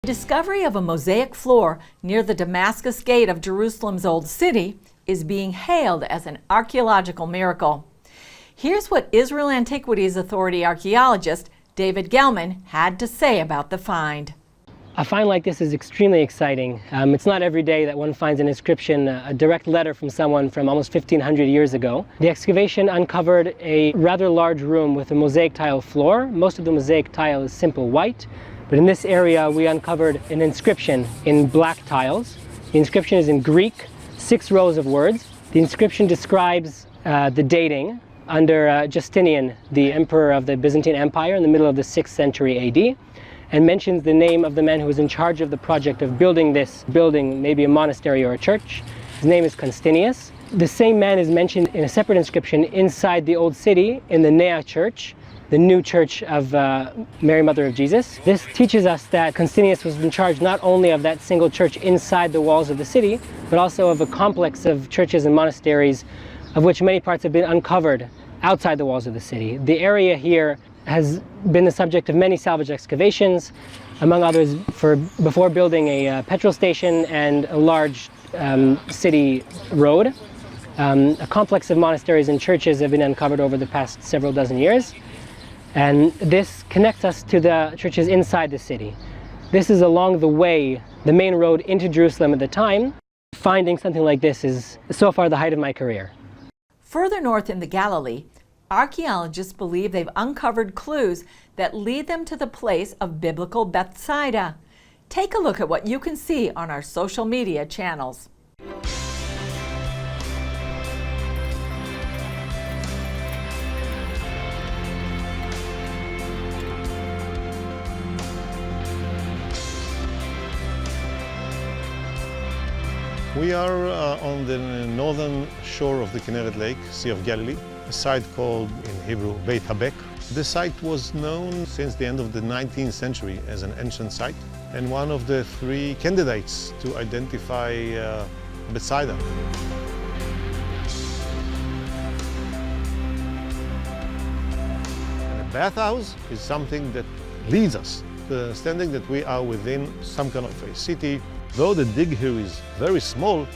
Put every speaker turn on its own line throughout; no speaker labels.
Discovery of a mosaic floor near the Damascus gate of Jerusalem's Old City is being hailed as an archaeological miracle. Here's what Israel Antiquities Authority archaeologist David Gellman had to say about the find.
A find like this is extremely exciting. It's not every day that one finds an inscription, a direct letter from someone from almost 1,500 years ago. The excavation uncovered a rather large room with a mosaic tile floor. Most of the mosaic tile is simple white, but in this area we uncovered an inscription in black tiles. The inscription is in Greek, 6 rows of words. The inscription describes the dating under Justinian, the emperor of the Byzantine Empire in the middle of the 6th century AD. And mentions the name of the man who was in charge of the project of building this building, maybe a monastery or a church. His name is Constantinius. The same man is mentioned in a separate inscription inside the old city in the Nea church, the new church of Mary Mother of Jesus. This teaches us that Constantinius was in charge not only of that single church inside the walls of the city, but also of a complex of churches and monasteries, of which many parts have been uncovered outside the walls of the city. The area here has been the subject of many salvage excavations, among others before building a petrol station and a large city road. A complex of monasteries and churches have been uncovered over the past several dozen years, and this connects us to the churches inside the city. This is along the way, the main road into Jerusalem at the time. Finding something like this is so far the height of my career.
Further north in the Galilee, archaeologists believe they've uncovered clues that lead them to the place of biblical Bethsaida. Take a look at what you can see on our social media channels.
We are on the northern shore of the Kinneret Lake, Sea of Galilee, a site called in Hebrew Beit Habek. The site was known since the end of the 19th century as an ancient site and one of the 3 candidates to identify Bethsaida. And a bathhouse is something that leads us to the understanding that we are within some kind of a city. Though the dig here is very small,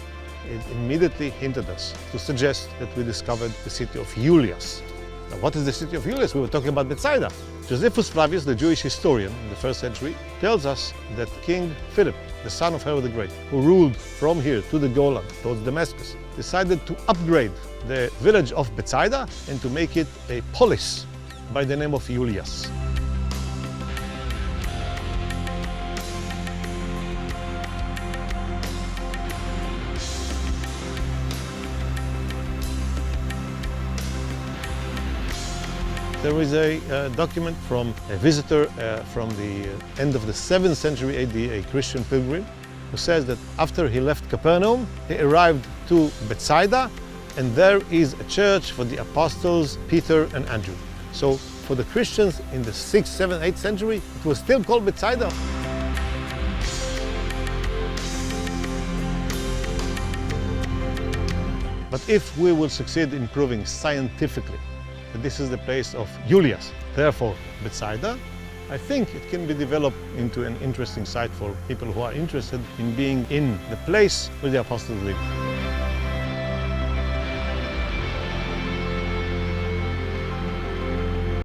it immediately hinted us to suggest that we discovered the city of Julias. Now, what is the city of Julias? We were talking about Bethsaida. Josephus Flavius, the Jewish historian in the 1st century, tells us that King Philip, the son of Herod the Great, who ruled from here to the Golan, towards Damascus, decided to upgrade the village of Bethsaida and to make it a polis by the name of Julias. There is a document from a visitor from the end of the 7th century AD, a Christian pilgrim, who says that after he left Capernaum, he arrived to Bethsaida, and there is a church for the apostles Peter and Andrew. So for the Christians in the 6th, 7th, 8th century, it was still called Bethsaida. But if we will succeed in proving scientifically that this is the place of Julias, therefore Bethsaida, I think it can be developed into an interesting site for people who are interested in being in the place where the apostles lived.